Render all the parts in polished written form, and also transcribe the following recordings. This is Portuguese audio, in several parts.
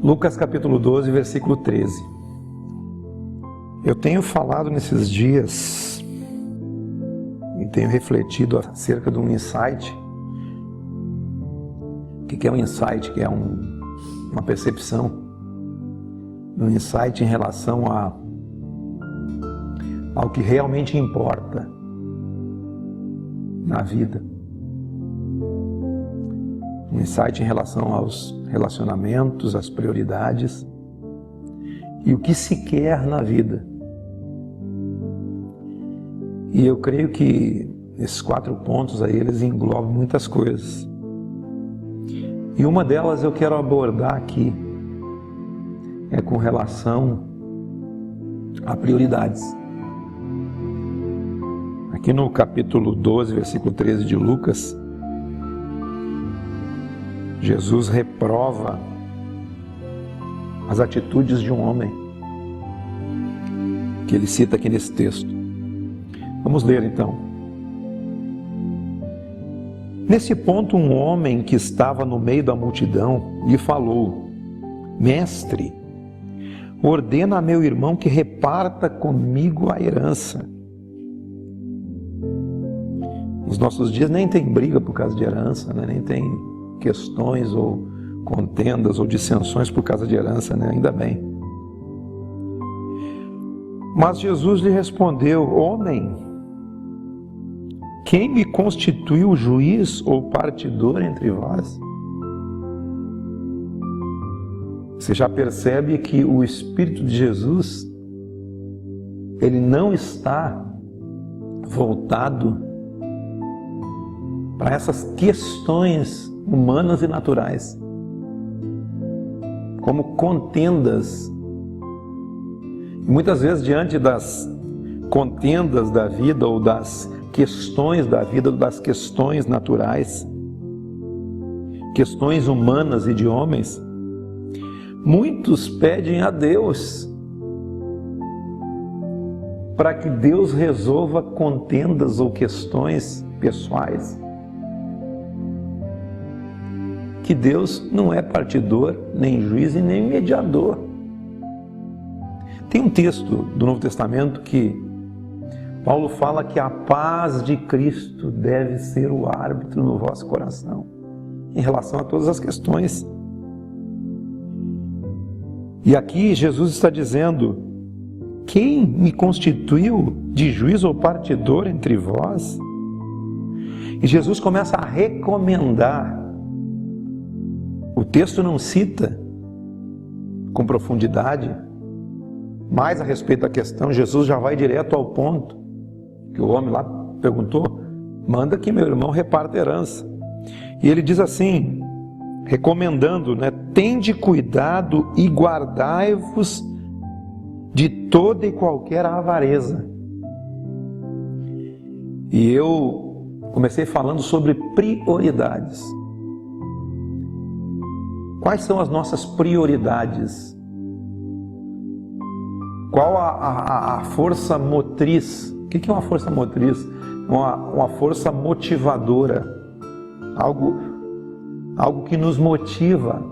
Lucas capítulo 12, versículo 13. Eu tenho falado nesses dias e tenho refletido acerca de um insight. O que é um insight? Que é uma percepção, um insight em relação ao que realmente importa na vida. Um insight em relação aos relacionamentos, às prioridades e o que se quer na vida. E eu creio que esses 4 pontos aí, eles englobam muitas coisas. E uma delas eu quero abordar aqui, é com relação a prioridades. Aqui no capítulo 12, versículo 13 de Lucas, Jesus reprova as atitudes de um homem, que ele cita aqui nesse texto. Vamos ler então. Nesse ponto, um homem que estava no meio da multidão lhe falou: Mestre, ordena a meu irmão que reparta comigo a herança. Nos nossos dias nem tem briga por causa de herança, né? Nem tem questões ou contendas ou dissensões por causa de herança, né? Ainda bem. Mas Jesus lhe respondeu: Homem, quem me constituiu juiz ou partidor entre vós? Você já percebe que o Espírito de Jesus, ele não está voltado para essas questões humanas e naturais, como contendas. E muitas vezes, diante das contendas da vida, ou das questões da vida, ou das questões naturais, questões humanas e de homens, muitos pedem a Deus para que Deus resolva contendas ou questões pessoais. Que Deus não é partidor, nem juiz e nem mediador. Tem um texto do Novo Testamento que Paulo fala que a paz de Cristo deve ser o árbitro no vosso coração, em relação a todas as questões. E aqui Jesus está dizendo: quem me constituiu de juiz ou partidor entre vós? E Jesus começa a recomendar. O texto não cita com profundidade mais a respeito da questão. Jesus já vai direto ao ponto, que o homem lá perguntou: manda que meu irmão reparta a herança. E ele diz assim, recomendando, né? Tende cuidado e guardai-vos de toda e qualquer avareza. E eu comecei falando sobre prioridades. Quais são as nossas prioridades? Qual a força motriz? O que é uma força motriz? Uma força motivadora. Algo que nos motiva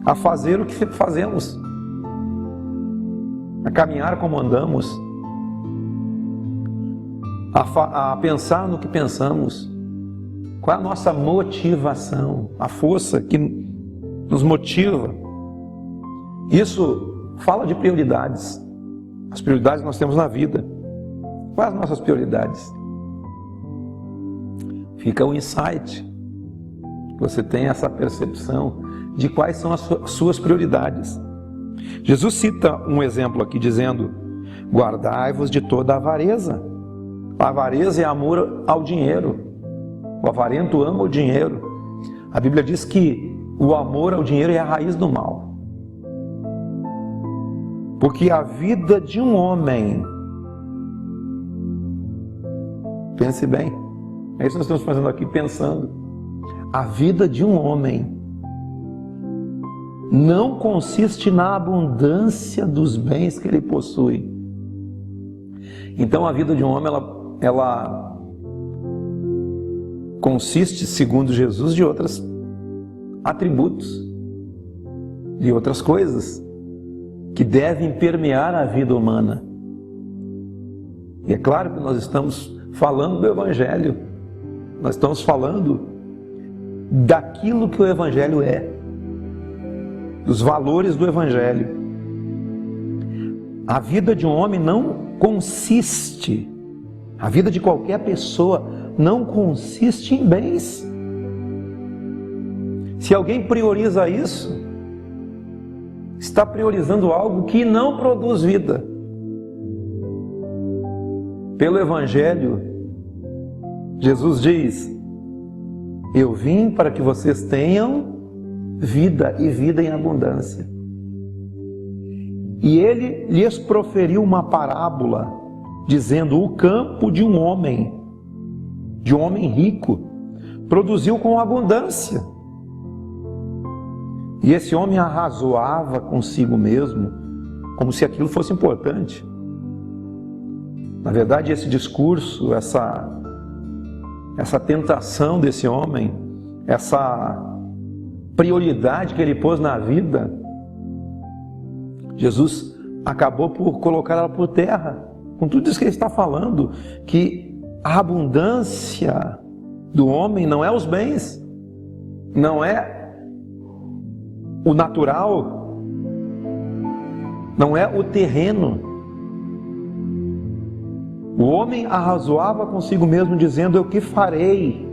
a fazer o que sempre fazemos, a caminhar como andamos, a pensar no que pensamos. Qual é a nossa motivação? A força que nos motiva. Isso fala de prioridades. As prioridades que nós temos na vida. Quais as nossas prioridades? Fica o insight. Você tem essa percepção de quais são as suas prioridades. Jesus cita um exemplo aqui dizendo: guardai-vos de toda a avareza. A avareza é amor ao dinheiro. O avarento ama o dinheiro. A Bíblia diz que o amor ao dinheiro é a raiz do mal. Porque a vida de um homem, pense bem, é isso que nós estamos fazendo aqui, pensando. A vida de um homem não consiste na abundância dos bens que ele possui. Então a vida de um homem, ela consiste, segundo Jesus, de outros atributos. de outras coisas que devem permear a vida humana. E é claro que nós estamos falando do Evangelho, nós estamos falando daquilo que o Evangelho é, dos valores do Evangelho. A vida de um homem não consiste, a vida de qualquer pessoa não consiste em bens. Se alguém prioriza isso, está priorizando algo que não produz vida. Pelo Evangelho, Jesus diz: eu vim para que vocês tenham vida e vida em abundância. E ele lhes proferiu uma parábola, dizendo: o campo de um homem rico, produziu com abundância. E esse homem arrazoava consigo mesmo, como se aquilo fosse importante. Na verdade, esse discurso, essa tentação desse homem, essa prioridade que ele pôs na vida, Jesus acabou por colocar ela por terra. Com tudo isso que ele está falando, que a abundância do homem não é os bens, não é o natural, não é o terreno. O homem arrazoava consigo mesmo, dizendo: eu que farei,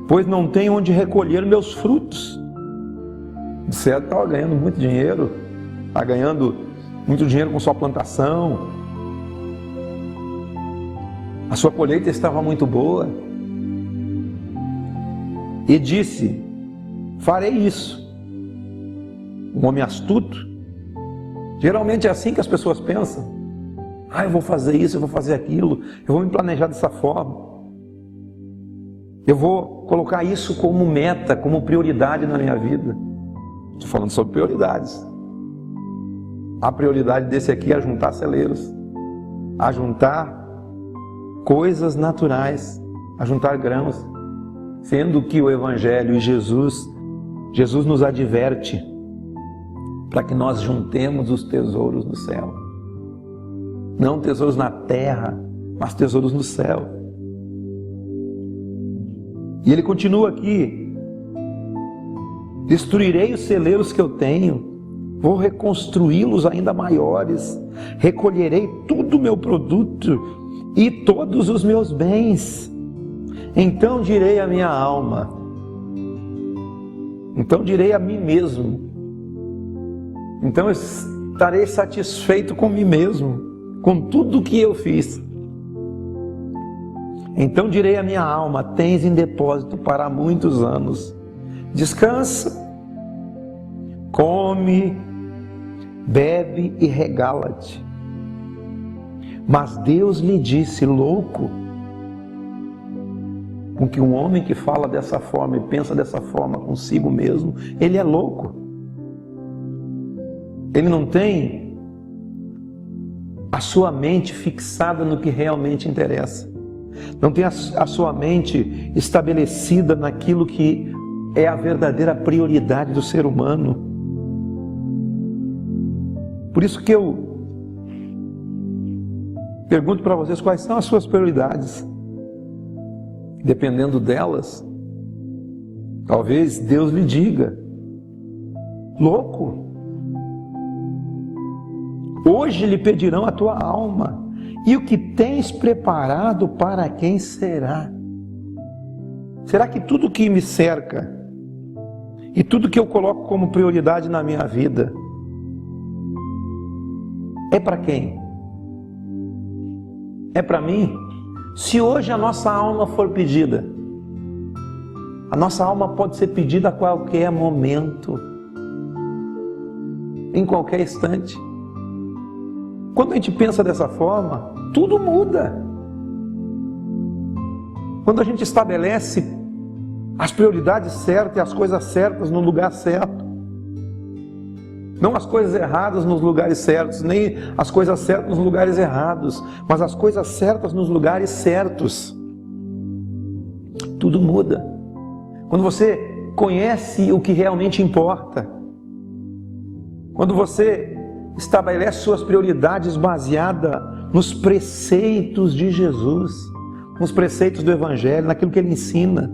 pois não tenho onde recolher meus frutos. De certo, estava ganhando muito dinheiro, está ganhando muito dinheiro com sua plantação, a sua colheita estava muito boa, e disse: farei isso. Um homem astuto, geralmente é assim que as pessoas pensam: eu vou fazer isso, eu vou fazer aquilo, eu vou me planejar dessa forma, eu vou colocar isso como meta, como prioridade na minha vida. Estou falando sobre prioridades. A prioridade desse aqui é juntar celeiros, a juntar coisas naturais, a juntar grãos, sendo que o Evangelho e Jesus nos adverte para que nós juntemos os tesouros do céu. Não tesouros na terra, mas tesouros no céu. E ele continua aqui: destruirei os celeiros que eu tenho, vou reconstruí-los ainda maiores, recolherei todo o meu produto e todos os meus bens. Então direi à minha alma, então direi a mim mesmo, então eu estarei satisfeito com mim mesmo, com tudo que eu fiz. Então direi à minha alma: tens em depósito para muitos anos, descansa, come, bebe e regala-te. Mas Deus lhe disse: louco, com que um homem que fala dessa forma e pensa dessa forma consigo mesmo, ele é louco. Ele não tem a sua mente fixada no que realmente interessa. Não tem a sua mente estabelecida naquilo que é a verdadeira prioridade do ser humano. Por isso que eu pergunto para vocês: quais são as suas prioridades? Dependendo delas, talvez Deus lhe diga: louco, hoje lhe pedirão a tua alma, e o que tens preparado para quem será? Será que tudo que me cerca e tudo que eu coloco como prioridade na minha vida é para quem? É para mim? Se hoje a nossa alma for pedida, a nossa alma pode ser pedida a qualquer momento, em qualquer instante. Quando a gente pensa dessa forma, tudo muda. Quando a gente estabelece as prioridades certas e as coisas certas no lugar certo, não as coisas erradas nos lugares certos, nem as coisas certas nos lugares errados, mas as coisas certas nos lugares certos, tudo muda. Quando você conhece o que realmente importa, Quando você estabelece suas prioridades baseadas nos preceitos de Jesus, nos preceitos do Evangelho, naquilo que Ele ensina,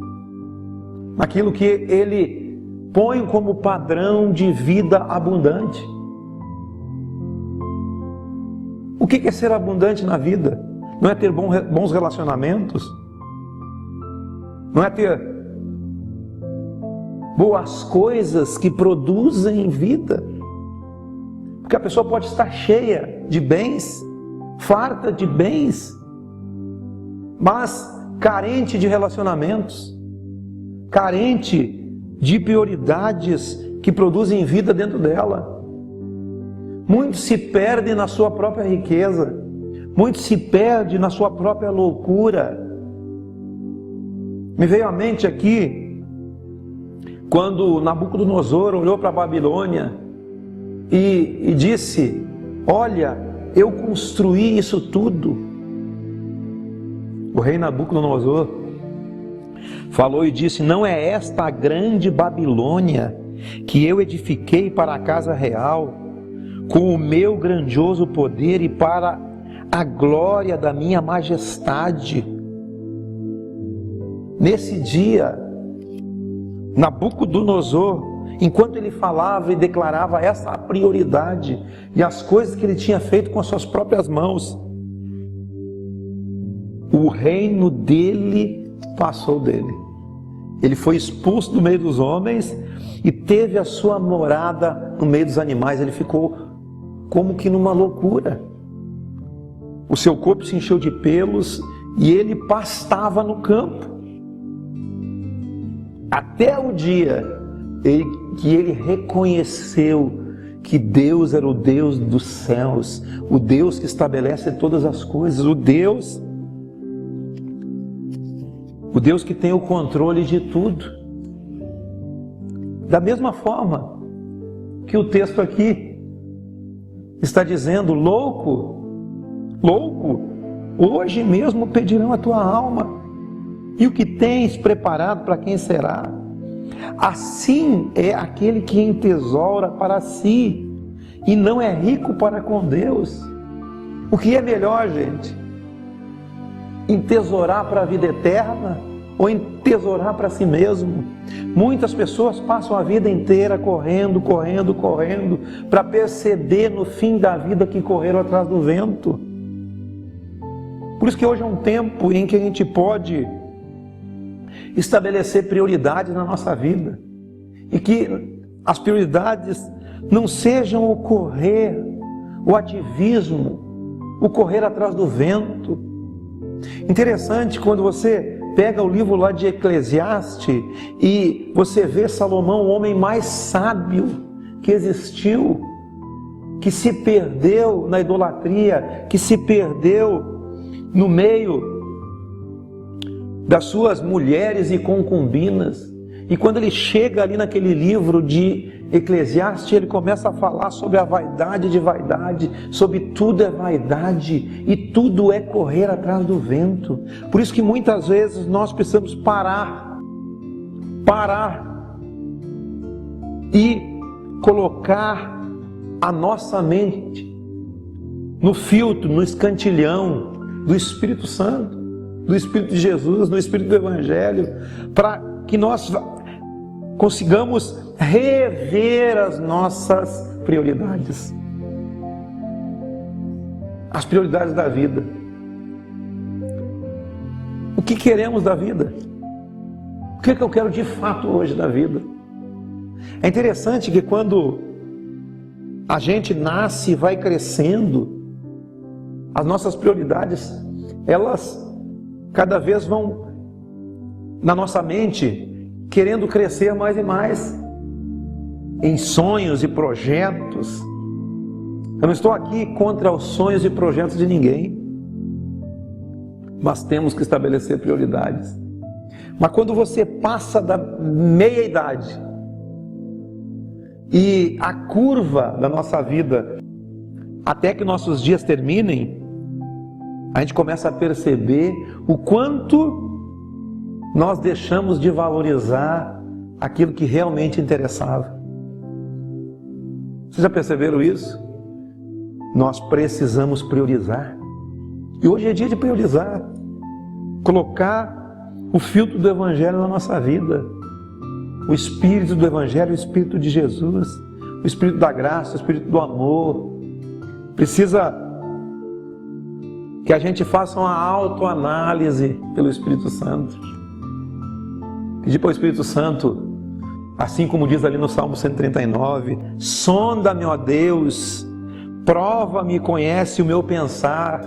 naquilo que Ele põe como padrão de vida abundante. O que é ser abundante na vida? Não é ter bons relacionamentos? Não é ter boas coisas que produzem vida? Porque a pessoa pode estar cheia de bens, farta de bens, mas carente de relacionamentos, carente de prioridades que produzem vida dentro dela. Muitos se perdem na sua própria riqueza, muitos se perdem na sua própria loucura. Me veio à mente aqui, quando Nabucodonosor olhou para a Babilônia e disse: olha, eu construí isso tudo. O rei Nabucodonosor falou e disse: não é esta a grande Babilônia que eu edifiquei para a casa real, com o meu grandioso poder e para a glória da minha majestade? Nesse dia, Nabucodonosor, enquanto ele falava e declarava essa prioridade e as coisas que ele tinha feito com as suas próprias mãos, o reino dele passou dele. Ele foi expulso do meio dos homens e teve a sua morada no meio dos animais. Ele ficou como que numa loucura. O seu corpo se encheu de pelos e ele pastava no campo. Até o dia que ele reconheceu que Deus era o Deus dos céus, o Deus que estabelece todas as coisas, o Deus que tem o controle de tudo. Da mesma forma que o texto aqui está dizendo: louco, hoje mesmo pedirão a tua alma, e o que tens preparado para quem será? Assim é aquele que entesoura para si e não é rico para com Deus. O que é melhor, gente? Entesourar para a vida eterna ou entesourar para si mesmo? Muitas pessoas passam a vida inteira correndo para perceber no fim da vida que correram atrás do vento. Por isso que hoje é um tempo em que a gente pode estabelecer prioridades na nossa vida, e que as prioridades não sejam o correr, o ativismo, o correr atrás do vento. Interessante quando você pega o livro lá de Eclesiastes e você vê Salomão, o homem mais sábio que existiu, que se perdeu na idolatria, que se perdeu no meio das suas mulheres e concubinas. E quando ele chega ali naquele livro de Eclesiastes, ele começa a falar sobre a vaidade de vaidade, sobre tudo é vaidade e tudo é correr atrás do vento. Por isso que muitas vezes nós precisamos parar e colocar a nossa mente no filtro, no escantilhão do Espírito Santo, do Espírito de Jesus, no Espírito do Evangelho, para que nós consigamos rever as nossas prioridades, as prioridades da vida. O que queremos da vida? O que eu quero de fato hoje da vida? É interessante que quando a gente nasce e vai crescendo, as nossas prioridades, elas cada vez vão na nossa mente querendo crescer mais e mais em sonhos e projetos. Eu não estou aqui contra os sonhos e projetos de ninguém, mas temos que estabelecer prioridades. Mas quando você passa da meia-idade e a curva da nossa vida até que nossos dias terminem, a gente começa a perceber o quanto nós deixamos de valorizar aquilo que realmente interessava. Vocês já perceberam isso? Nós precisamos priorizar. E hoje é dia de priorizar. Colocar o filtro do Evangelho na nossa vida. O Espírito do Evangelho, o Espírito de Jesus, o Espírito da graça, o Espírito do amor. Precisa que a gente faça uma autoanálise pelo Espírito Santo. Pedir para o Espírito Santo, assim como diz ali no Salmo 139, sonda-me, ó Deus, prova-me, conhece o meu pensar,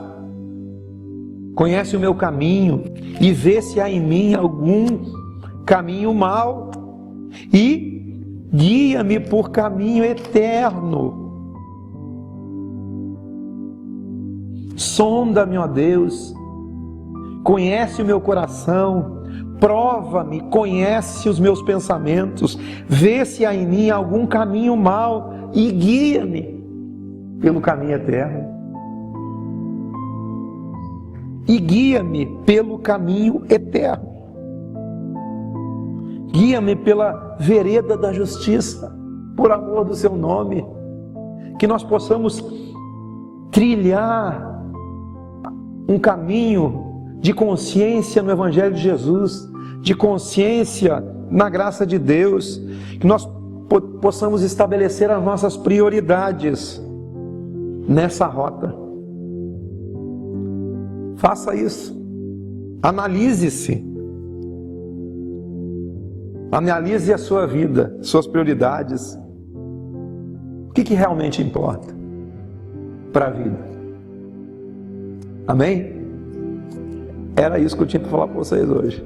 conhece o meu caminho e vê se há em mim algum caminho mau e guia-me por caminho eterno. Sonda-me, ó Deus, conhece o meu coração, prova-me, conhece os meus pensamentos, vê se há em mim algum caminho mau e guia-me pelo caminho eterno. E guia-me pelo caminho eterno. Guia-me pela vereda da justiça, por amor do seu nome. Que nós possamos trilhar um caminho de consciência no Evangelho de Jesus, de consciência na graça de Deus, que nós possamos estabelecer as nossas prioridades nessa rota. Faça isso, analise-se, analise a sua vida, suas prioridades, o que realmente importa para a vida. Amém? Era isso que eu tinha para falar para vocês hoje.